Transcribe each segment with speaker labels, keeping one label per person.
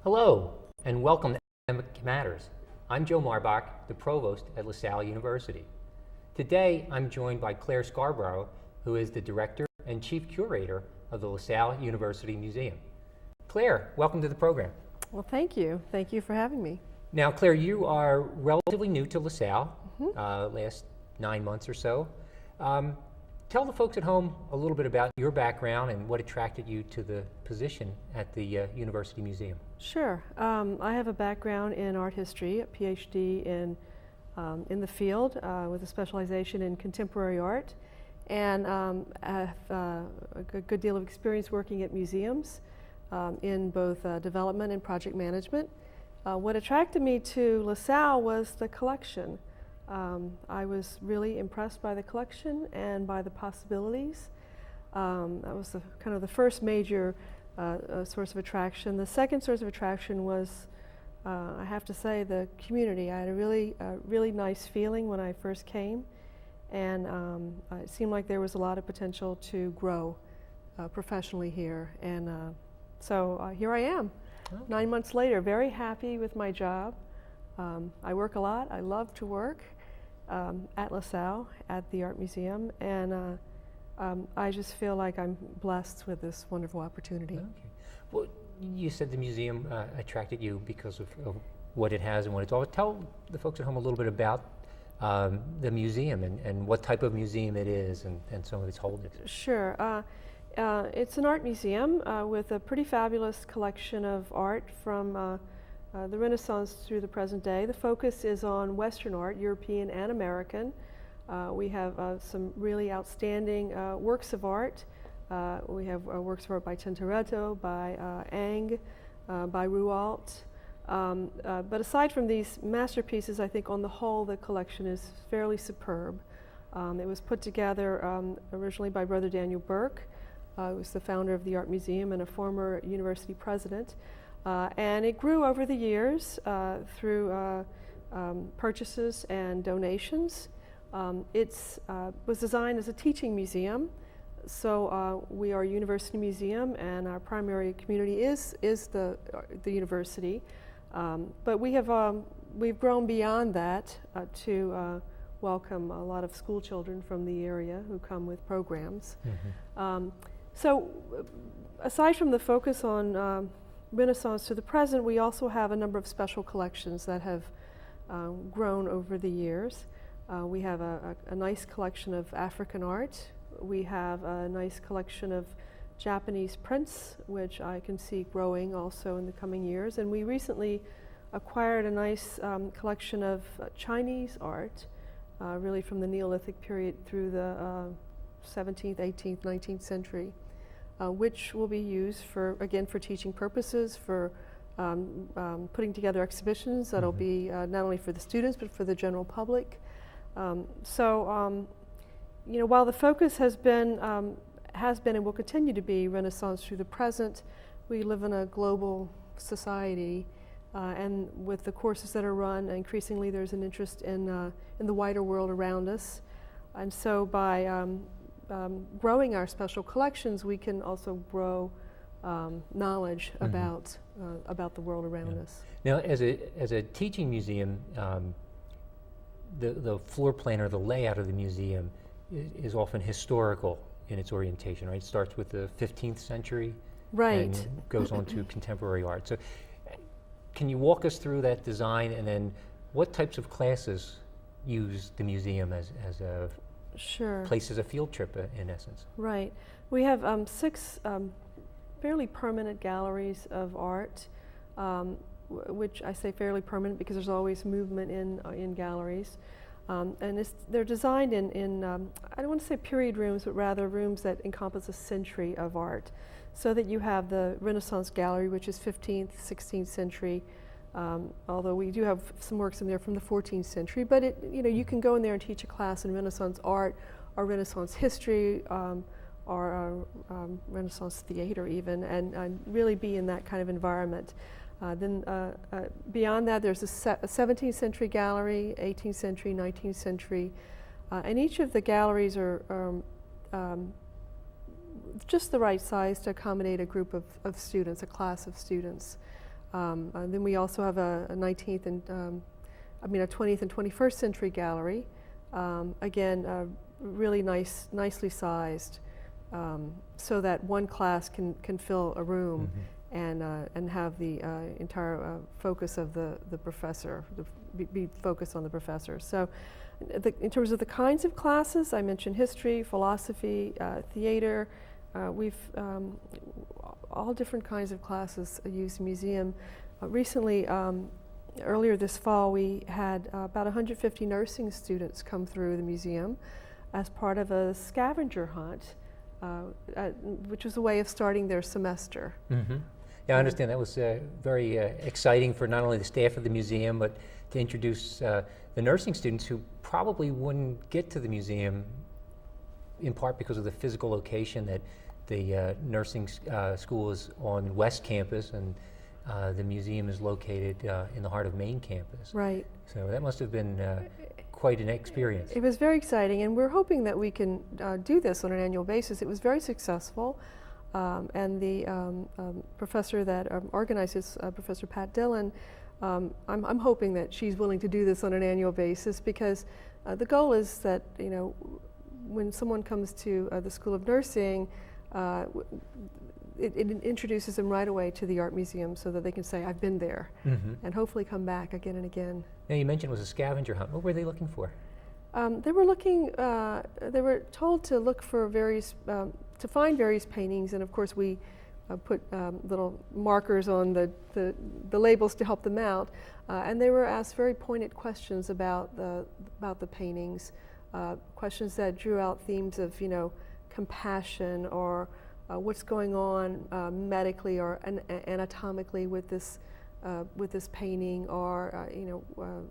Speaker 1: Hello, and welcome to Academic Matters. I'm Joe Marbach, the Provost at Salle University. Today, I'm joined by Klare Scarborough, who is the Director and Chief Curator of the Salle University Museum. Klare, welcome to the program.
Speaker 2: Well, thank you. Thank you for having me.
Speaker 1: Now, Klare, you are relatively new to Salle, last 9 months or so. Tell the folks at home a little bit about your background and what attracted you to the position at the University Museum.
Speaker 2: Sure. I have a background in art history, a PhD in the field with a specialization in contemporary art, and I have a good deal of experience working at museums in both development and project management. What attracted me to LaSalle was the collection. I was really impressed by the collection and by the possibilities. That was kind of the first major source of attraction. The second source of attraction was, I have to say, the community. I had a really nice feeling when I first came, and it seemed like there was a lot of potential to grow professionally here. And so here I am, 9 months later, very happy with my job. I work a lot. I love to work at LaSalle, at the Art Museum, and I just feel like I'm blessed with this wonderful opportunity.
Speaker 1: Okay. Well, you said the museum attracted you because of what it has and what it's all. Tell the folks at home a little bit about the museum and what type of museum it is and some of its holdings.
Speaker 2: Sure. It's an art museum with a pretty fabulous collection of art from the Renaissance through the present day. The focus is on Western art, European and American. We have some really outstanding works of art. We have works of art by Tintoretto, by Eng, by Rualt. But aside from these masterpieces, I think on the whole the collection is fairly superb. It was put together originally by Brother Daniel Burke, who was the founder of the Art Museum and a former university president. And it grew over the years through purchases and donations. It was designed as a teaching museum, so we are a university museum, and our primary community is the university. But we've grown beyond that to welcome a lot of school children from the area who come with programs. So aside from the focus on Renaissance to the present, we also have a number of special collections that have grown over the years. We have a nice collection of African art. We have a nice collection of Japanese prints, which I can see growing also in the coming years. And we recently acquired a nice collection of Chinese art, really from the Neolithic period through the 17th, 18th, 19th century. Which will be used for teaching purposes, for putting together exhibitions that'll be not only for the students but for the general public. You know, while the focus has been and will continue to be Renaissance through the present, we live in a global society, and with the courses that are run, increasingly there's an interest in the wider world around us, and so by growing our special collections, we can also grow knowledge about the world around us.
Speaker 1: Now, as a teaching museum, the floor plan or the layout of the museum is often historical in its orientation, right? It starts with the 15th century,
Speaker 2: right,
Speaker 1: and goes on to contemporary art. So, can you walk us through that design, and then what types of classes use the museum as a place as a field trip, in essence?
Speaker 2: Right. We have 6 fairly permanent galleries of art, which I say fairly permanent because there's always movement in galleries. And they're designed in I don't want to say period rooms, but rather rooms that encompass a century of art. So that you have the Renaissance Gallery, which is 15th, 16th century, although we do have some works in there from the 14th century. But you can go in there and teach a class in Renaissance art, or Renaissance history, or Renaissance theater even, and really be in that kind of environment. Then beyond that, there's a 17th century gallery, 18th century, 19th century, and each of the galleries are just the right size to accommodate a group of students, a class of students. Then we also have a 19th and a 20th and 21st century gallery. Again, really nicely sized, so that one class can fill a room and have the entire focus of the professor, be focused on the professor. So in terms of the kinds of classes, I mentioned history, philosophy, theater. We've all different kinds of classes use the museum. Recently, earlier this fall, we had about 150 nursing students come through the museum as part of a scavenger hunt, which was a way of starting their semester.
Speaker 1: Yeah, I understand that was very exciting for not only the staff of the museum, but to introduce the nursing students who probably wouldn't get to the museum, in part because of the physical location that the nursing school is on West Campus, and the museum is located in the heart of main campus.
Speaker 2: Right.
Speaker 1: So that must have been quite an experience.
Speaker 2: It was very exciting, and we're hoping that we can do this on an annual basis. It was very successful, and the professor that organizes, Professor Pat Dillon, I'm hoping that she's willing to do this on an annual basis, because the goal is that, you know, when someone comes to the School of Nursing, it introduces them right away to the art museum, so that they can say, I've been there, and hopefully come back again and again.
Speaker 1: Now, you mentioned it was a scavenger hunt. What were they looking for?
Speaker 2: They were looking, they were told to look for various, to find various paintings, and of course we put little markers on the labels to help them out, and they were asked very pointed questions about the paintings, questions that drew out themes of, you know, compassion, or what's going on medically or anatomically with this painting, or you know,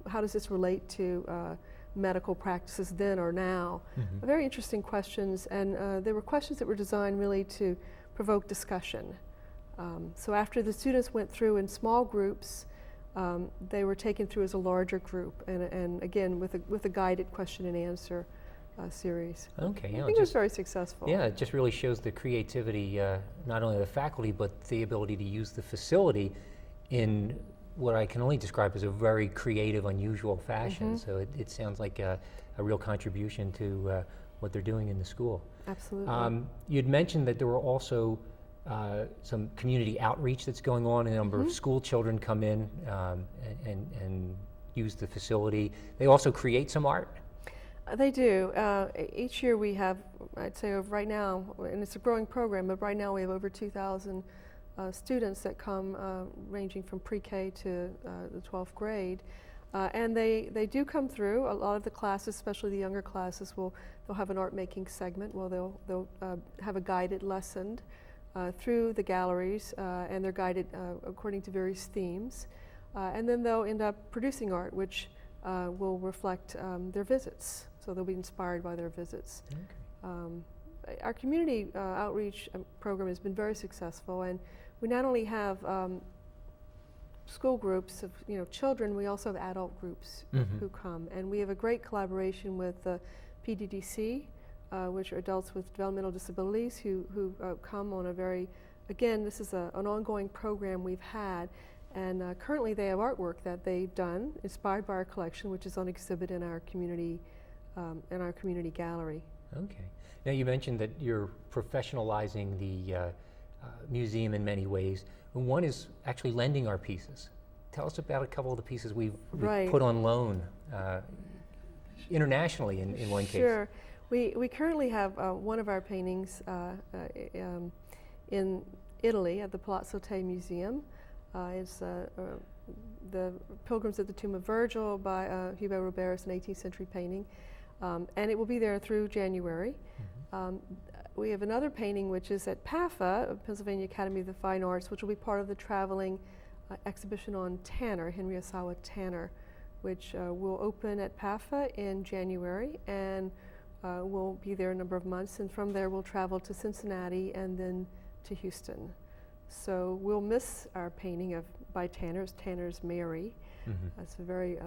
Speaker 2: how does this relate to medical practices then or now? Very interesting questions, and they were questions that were designed really to provoke discussion. So after the students went through in small groups, they were taken through as a larger group, and again with a guided question and answer series.
Speaker 1: Okay,
Speaker 2: I think it was very successful.
Speaker 1: Yeah, it just really shows the creativity, not only of the faculty, but the ability to use the facility in what I can only describe as a very creative, unusual fashion. So it sounds like a real contribution to what they're doing in the school.
Speaker 2: Absolutely.
Speaker 1: You'd mentioned that there were also some community outreach that's going on. A number of school children come in and use the facility. They also create some art.
Speaker 2: They do. Each year we have, I'd say right now, and it's a growing program, but right now we have over 2,000 students that come, ranging from pre-K to the 12th grade. And they do come through. A lot of the classes, especially the younger classes, they'll have an art making segment. Well, they'll have a guided lesson through the galleries, and they're guided according to various themes. And then they'll end up producing art, which will reflect their visits. So they'll be inspired by their visits. Okay. Our community outreach program has been very successful, and we not only have school groups of, you know, children, we also have adult groups who come, and we have a great collaboration with the PDDC, which are adults with developmental disabilities who come on a very, again, this is an ongoing program we've had, and currently they have artwork that they've done inspired by our collection, which is on exhibit in our community gallery. Okay.
Speaker 1: Now, you mentioned that you're professionalizing the museum in many ways. One is actually lending our pieces. Tell us about a couple of the pieces we've put on loan internationally in one case.
Speaker 2: Sure. We currently have one of our paintings in Italy at the Palazzo Te Museum. It's the Pilgrims at the Tomb of Virgil by Hugo Roberus, an 18th century painting. And it will be there through January. We have another painting which is at PAFA, Pennsylvania Academy of the Fine Arts, which will be part of the traveling exhibition on Tanner, Henry Osawa Tanner, which will open at PAFA in January, and we'll be there a number of months, and from there we'll travel to Cincinnati and then to Houston. So we'll miss our painting by Tanner's Mary. It's a very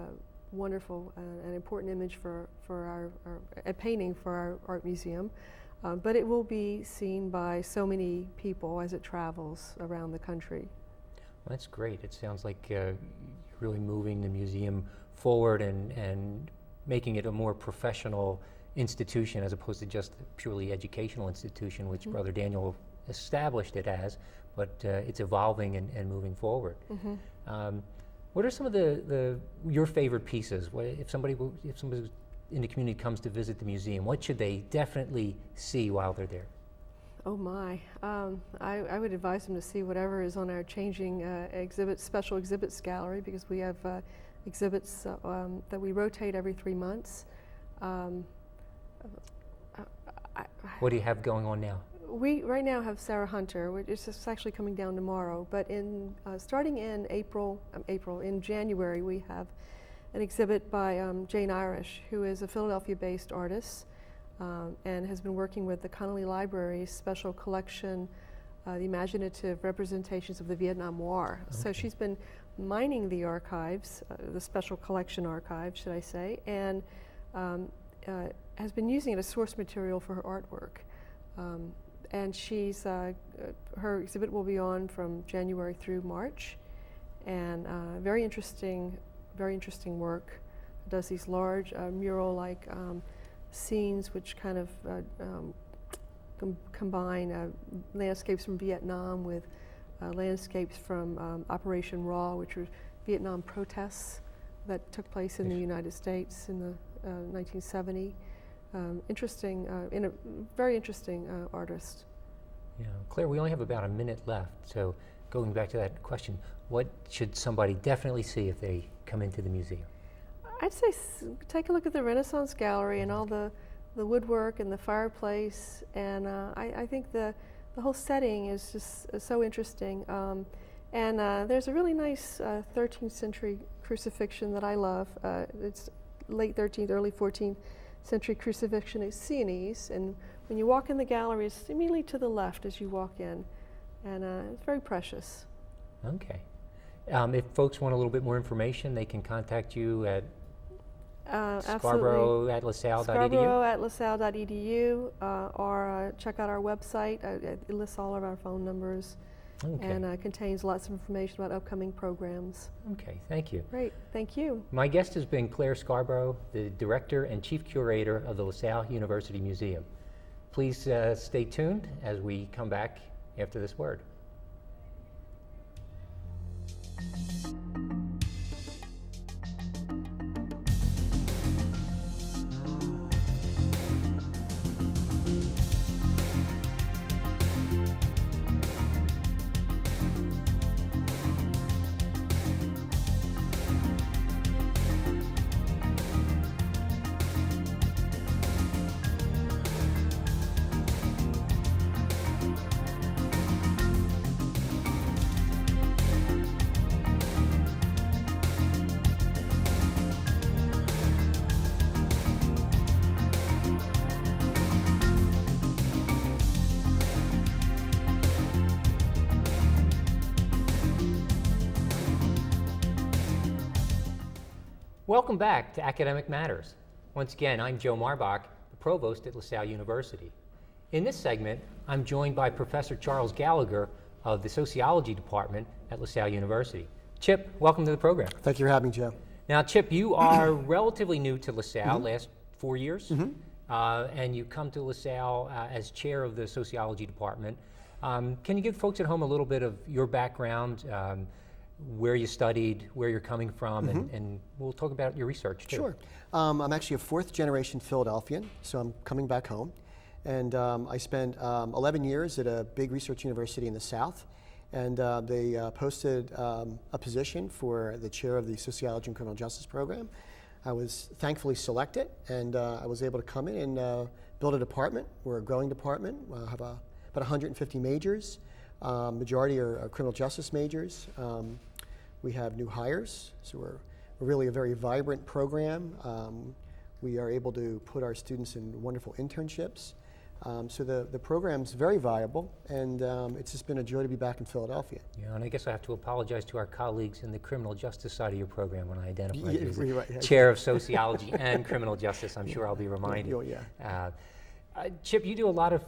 Speaker 2: wonderful and important image for a painting for our art museum, but it will be seen by so many people as it travels around the country.
Speaker 1: That's great. It sounds like you're really moving the museum forward and making it a more professional institution as opposed to just a purely educational institution, which Brother Daniel established it as, but it's evolving and moving forward. What are some of your favorite pieces? If somebody in the community comes to visit the museum, what should they definitely see while they're there?
Speaker 2: Oh my, I would advise them to see whatever is on our changing special exhibits gallery, because we have exhibits that we rotate every 3 months.
Speaker 1: What do you have going on now?
Speaker 2: We right now have Sarah Hunter, which is actually coming down tomorrow, but starting in in January, we have an exhibit by Jane Irish, who is a Philadelphia-based artist and has been working with the Connolly Library's special collection, the imaginative representations of the Vietnam War. Okay. So she's been mining the archives, the special collection archives, should I say, and has been using it as source material for her artwork. And her exhibit will be on from January through March, and very interesting work. Does these large mural-like scenes which kind of combine landscapes from Vietnam with landscapes from Operation Raw, which were Vietnam protests that took place in the United States in the 1970. Very interesting artist.
Speaker 1: Yeah, Claire, we only have about a minute left, so going back to that question, what should somebody definitely see if they come into the museum?
Speaker 2: I'd say take a look at the Renaissance Gallery and all the woodwork and the fireplace, and I think the whole setting is just so interesting. And there's a really nice 13th century crucifixion that I love. It's late 13th, early 14th century crucifixion at Sienese, and when you walk in the gallery, it's immediately to the left as you walk in, and it's very precious.
Speaker 1: Okay. If folks want a little bit more information, they can contact you at Scarborough at LaSalle.edu?
Speaker 2: Scarborough at LaSalle.edu, or check out our website. It lists all of our phone numbers. Okay. And contains lots of information about upcoming programs.
Speaker 1: Okay, thank you.
Speaker 2: Great, thank you.
Speaker 1: My guest has been Klare Scarborough, the Director and Chief Curator of the LaSalle University Museum. Please stay tuned as we come back after this word. Welcome back to Academic Matters. Once again, I'm Joe Marbach, the Provost at LaSalle University. In this segment, I'm joined by Professor Charles Gallagher of the Sociology Department at LaSalle University. Chip, welcome to the program.
Speaker 3: Thank you for having me, Joe.
Speaker 1: Now, Chip, you are relatively new to LaSalle, last 4 years, and you come to LaSalle as chair of the Sociology Department. Can you give folks at home a little bit of your background, where you studied, where you're coming from, and we'll talk about your research too.
Speaker 3: Sure. I'm actually a fourth generation Philadelphian, so I'm coming back home. And I spent 11 years at a big research university in the South, and they posted a position for the chair of the Sociology and Criminal Justice program. I was thankfully selected, and I was able to come in and build a department. We're a growing department. We have about 150 majors. Majority are criminal justice majors. We have new hires, so we're really a very vibrant program. We are able to put our students in wonderful internships. So the program's very viable, and it's just been a joy to be back in Philadelphia.
Speaker 1: Yeah, and I guess I have to apologize to our colleagues in the criminal justice side of your program when I identify you as
Speaker 3: right,
Speaker 1: chair of sociology and criminal justice. I'm sure I'll be reminded. Chip, you do a lot of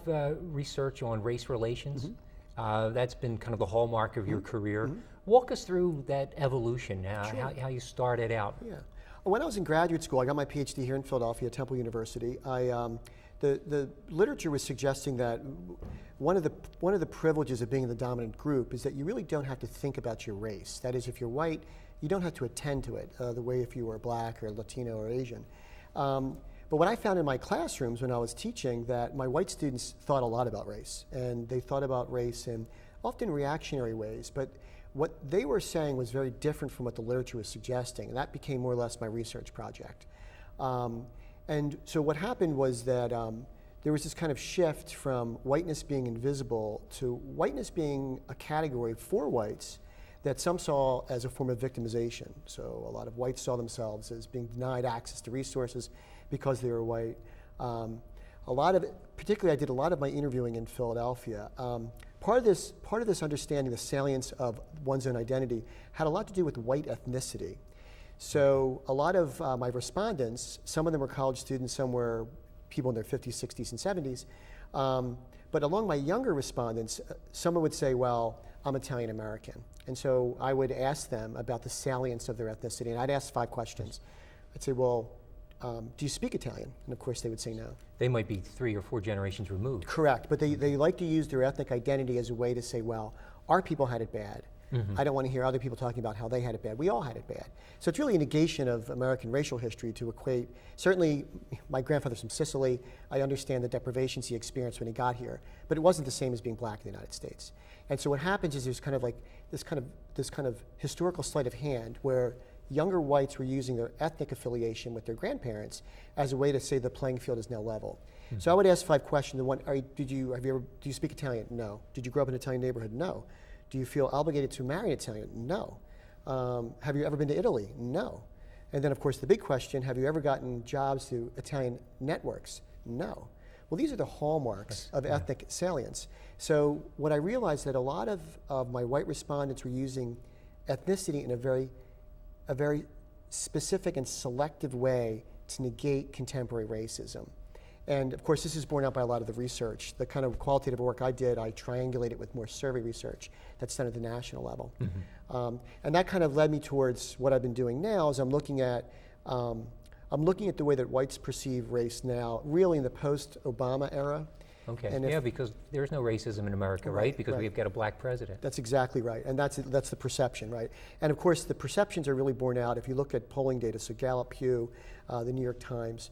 Speaker 1: research on race relations. That's been kind of the hallmark of your career. Walk us through that evolution,
Speaker 3: Sure.
Speaker 1: how you started out.
Speaker 3: Yeah. When I was in graduate school, I got my PhD here in Philadelphia at Temple University. The literature was suggesting that one of the privileges of being in the dominant group is that you really don't have to think about your race. That is, if you're white, you don't have to attend to it the way if you were black or Latino or Asian. But what I found in my classrooms when I was teaching, that my white students thought a lot about race, and they thought about race in often reactionary ways. But what they were saying was very different from what the literature was suggesting, and that became more or less my research project. And so what happened was that there was this kind of shift from whiteness being invisible to whiteness being a category for whites that some saw as a form of victimization. So a lot of whites saw themselves as being denied access to resources because they were white. Particularly I did a lot of my interviewing in Philadelphia. Part of this understanding the salience of one's own identity had a lot to do with white ethnicity. So a lot of my respondents, some of them were college students, some were people in their 50s, 60s, and 70s. But among my younger respondents, someone would say, well, I'm Italian American. And so I would ask them about the salience of their ethnicity, and I'd ask 5 questions. I'd say, well, do you speak Italian? And of course they would say no.
Speaker 1: They might be 3 or 4 generations removed.
Speaker 3: Correct, but they like to use their ethnic identity as a way to say, well, our people had it bad. I don't want to hear other people talking about how they had it bad. We all had it bad. So it's really a negation of American racial history to equate. Certainly, my grandfather's from Sicily. I understand the deprivations he experienced when he got here, but it wasn't the same as being black in the United States. And so what happens is there's kind of like this kind of historical sleight of hand where younger whites were using their ethnic affiliation with their grandparents as a way to say the playing field is now level. So I would ask 5 questions. The one, do you speak Italian? No. Did you grow up in an Italian neighborhood? No. Do you feel obligated to marry an Italian? No. Have you ever been to Italy? No. And then, of course, the big question, have you ever gotten jobs through Italian networks? No. Well, these are the hallmarks of ethnic salience. So what I realized that a lot of my white respondents were using ethnicity in a very specific and selective way to negate contemporary racism. And of course, this is borne out by a lot of the research. The kind of qualitative work I did, I triangulated with more survey research that's done at the national level. And that kind of led me towards what I've been doing now, is I'm looking at the way that whites perceive race now, really in the post-Obama era.
Speaker 1: Okay,
Speaker 3: And
Speaker 1: because there's no racism in America, right? Because we've got a black president.
Speaker 3: That's exactly right, and that's the perception, right? And of course, the perceptions are really borne out if you look at polling data, so Gallup, Pew, the New York Times.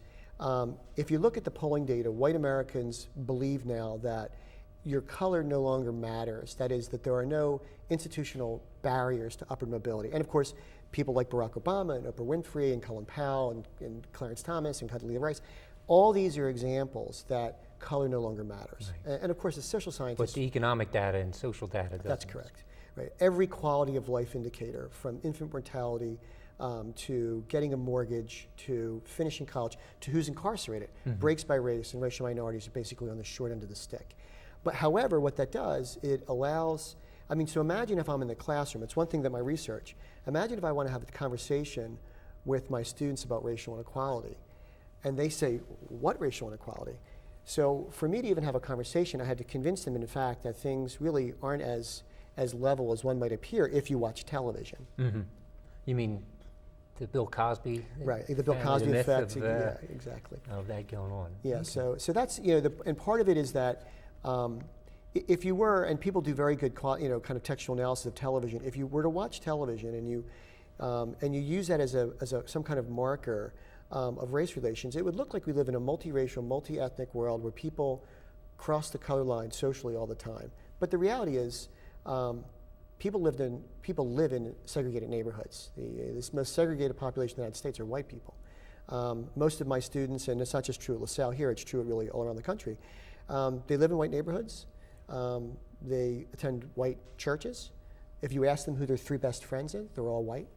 Speaker 3: If you look at the polling data, white Americans believe now that your color no longer matters. That is, that there are no institutional barriers to upward mobility. And of course, people like Barack Obama and Oprah Winfrey and Colin Powell and Clarence Thomas and Condoleezza Rice, all these are examples that color no longer matters.
Speaker 1: Right.
Speaker 3: And of course, the social scientists—
Speaker 1: But the economic data and social data doesn't.
Speaker 3: That's correct. Right. Every quality of life indicator, from infant mortality to getting a mortgage, to finishing college, to who's incarcerated, breaks by race, and racial minorities are basically on the short end of the stick. But however, what that does, it allows, so imagine if I'm in the classroom, it's one thing that my research, imagine if I want to have a conversation with my students about racial inequality, and they say, what racial inequality? So for me to even have a conversation, I had to convince them, in fact, that things really aren't as level as one might appear if you watch television.
Speaker 1: You mean the Bill Cosby?
Speaker 3: Right, the Bill Cosby
Speaker 1: myth
Speaker 3: effect.
Speaker 1: of,
Speaker 3: Yeah, exactly.
Speaker 1: Of that going on.
Speaker 3: Yeah,
Speaker 1: Okay.
Speaker 3: so that's, and part of it is that if you were, and people do very good, kind of textual analysis of television, if you were to watch television and you use that as some kind of marker of race relations, it would look like we live in a multiracial, multi-ethnic world where people cross the color line socially all the time. But the reality is, people live in segregated neighborhoods. The most segregated population in the United States are white people. Most of my students, and it's not just true at LaSalle here, it's true really all around the country, they live in white neighborhoods. They attend white churches. If you ask them who their 3 best friends are, they're all white.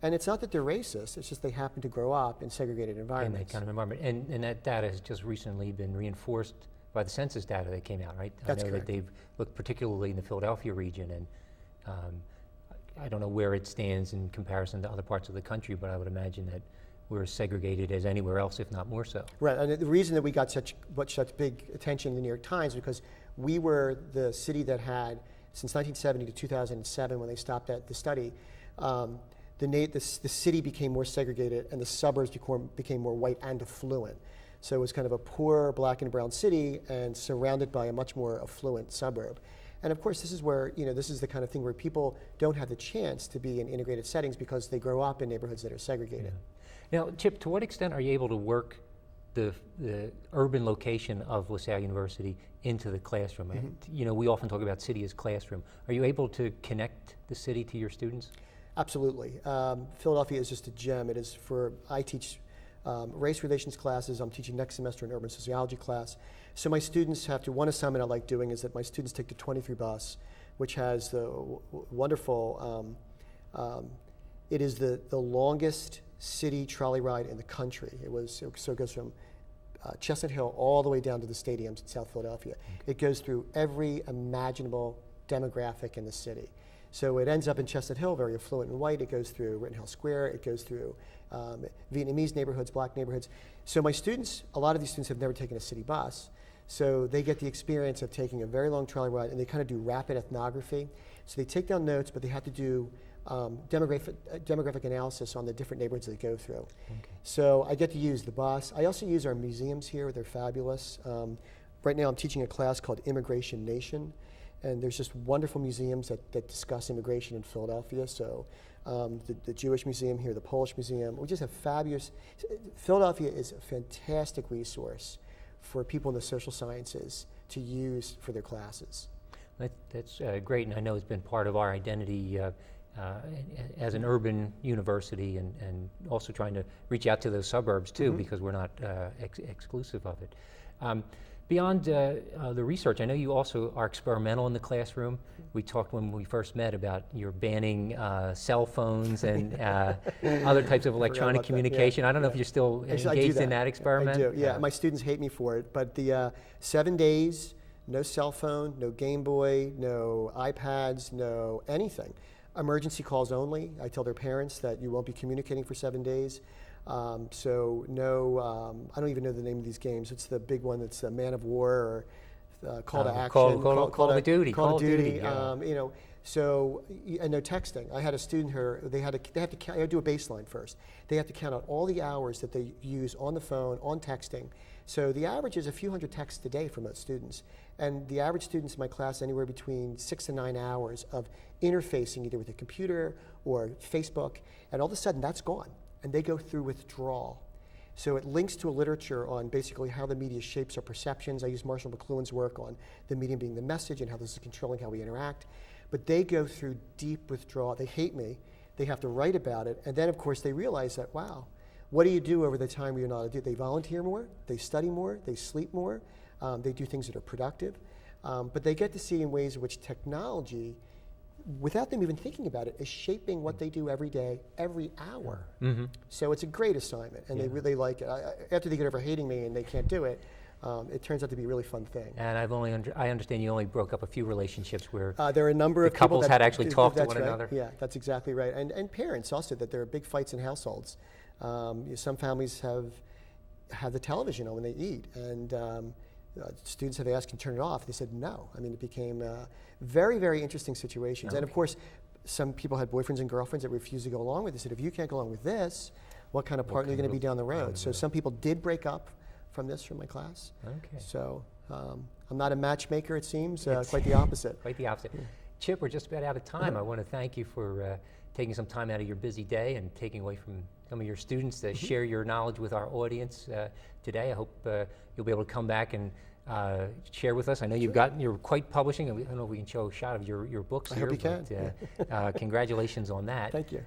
Speaker 3: And it's not that they're racist, it's just they happen to grow up in segregated environments.
Speaker 1: In that kind of environment. And that data has just recently been reinforced by the census data that came out, right?
Speaker 3: That's
Speaker 1: I know
Speaker 3: correct.
Speaker 1: that they've looked particularly in the Philadelphia region, and I don't know where it stands in comparison to other parts of the country, but I would imagine that we're as segregated as anywhere else, if not more so.
Speaker 3: Right, and the reason that we got such big attention in the New York Times because we were the city that had since 1970 to 2007, when they stopped at the study, the city became more segregated and the suburbs became more white and affluent. So it was kind of a poor black and brown city and surrounded by a much more affluent suburb. And of course, this is where, this is the kind of thing where people don't have the chance to be in integrated settings because they grow up in neighborhoods that are segregated.
Speaker 1: Yeah. Now, Chip, to what extent are you able to work the urban location of LaSalle University into the classroom? Mm-hmm. We often talk about city as classroom. Are you able to connect the city to your students?
Speaker 3: Absolutely. Philadelphia is just a gem. I teach race relations classes. I'm teaching next semester an urban sociology class. So my students one assignment I like doing is that my students take the 23 bus, which has the wonderful, it is the longest city trolley ride in the country. So it goes from Chestnut Hill all the way down to the stadiums in South Philadelphia. Okay. It goes through every imaginable demographic in the city. So it ends up in Chestnut Hill, very affluent and white. It goes through Rittenhouse Square. It goes through Vietnamese neighborhoods, black neighborhoods. So my students, a lot of these students have never taken a city bus. So they get the experience of taking a very long trolley ride, and they kind of do rapid ethnography. So they take down notes, but they have to do demographic analysis on the different neighborhoods they go through. Okay. So I get to use the bus. I also use our museums here. They're fabulous. Right now I'm teaching a class called Immigration Nation, and there's just wonderful museums that discuss immigration in Philadelphia. So the Jewish Museum here, the Polish Museum. We just have fabulous. Philadelphia is a fantastic resource for people in the social sciences to use for their classes.
Speaker 1: That's great, and I know it's been part of our identity as an urban university, and also trying to reach out to those suburbs too, mm-hmm. because we're not exclusive of it. Beyond the research, I know you also are experimental in the classroom. We talked when we first met about your banning cell phones and other types of electronic communication. Yeah. I don't know if you're still engaged in that experiment.
Speaker 3: I do, yeah. My students hate me for it, but the 7 days, no cell phone, no Game Boy, no iPads, no anything. Emergency calls only. I tell their parents that you won't be communicating for 7 days. So no, I don't even know the name of these games. It's the big one that's Man of War or Call to Action.
Speaker 1: Call of Duty.
Speaker 3: Call of Duty.
Speaker 1: Yeah.
Speaker 3: So, and no texting. I had a student here, they have to I do a baseline first. They have to count out all the hours that they use on the phone, on texting. So the average is a few hundred texts a day for most students. And the average students in my class, anywhere between 6 to 9 hours of interfacing either with a computer or Facebook, and all of a sudden that's gone. And they go through withdrawal. So it links to a literature on basically how the media shapes our perceptions. I use Marshall McLuhan's work on the medium being the message and how this is controlling how we interact. But they go through deep withdrawal. They hate me. They have to write about it. And then, of course, they realize that, wow, what do you do over the time you're not a do? They volunteer more, they study more, they sleep more, they do things that are productive. But they get to see in ways in which technology, without them even thinking about it, is shaping what they do every day, every hour. Mm-hmm. So it's a great assignment, and they really like it. After they get over hating me and they can't do it, it turns out to be a really fun thing.
Speaker 1: And I understand you only broke up a few relationships where
Speaker 3: there are a number of
Speaker 1: couples
Speaker 3: people
Speaker 1: had actually talked to one
Speaker 3: right.
Speaker 1: another.
Speaker 3: Yeah, that's exactly right. And parents also, that there are big fights in households. Some families have the television on when they eat, and students have asked, can turn it off? They said no. I mean, it became very, very interesting situations. Okay. And of course, some people had boyfriends and girlfriends that refused to go along with it. They said, if you can't go along with this, what kind of partner are you going to be down the road? So some people did break up from my class. Okay. So I'm not a matchmaker, it seems. Quite the opposite.
Speaker 1: Quite the opposite. Yeah. Chip, we're just about out of time. I want to thank you for taking some time out of your busy day and taking away from some of your students to share your knowledge with our audience today. I hope you'll be able to come back and share with us. I know you're quite publishing. I don't know if we can show a shot of your books here.
Speaker 3: I hope you can.
Speaker 1: But, congratulations on that.
Speaker 3: Thank you.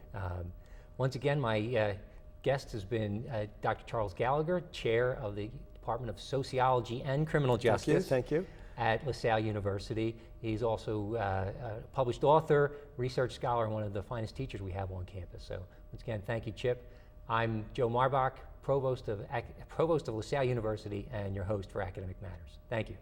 Speaker 1: Once again, my guest has been Dr. Charles Gallagher, Chair of the Department of Sociology and Criminal Justice.
Speaker 3: Thank you.
Speaker 1: At LaSalle University. He's also a published author, research scholar, and one of the finest teachers we have on campus. So once again, thank you, Chip. I'm Joe Marbach, Provost of LaSalle University and your host for Academic Matters. Thank you.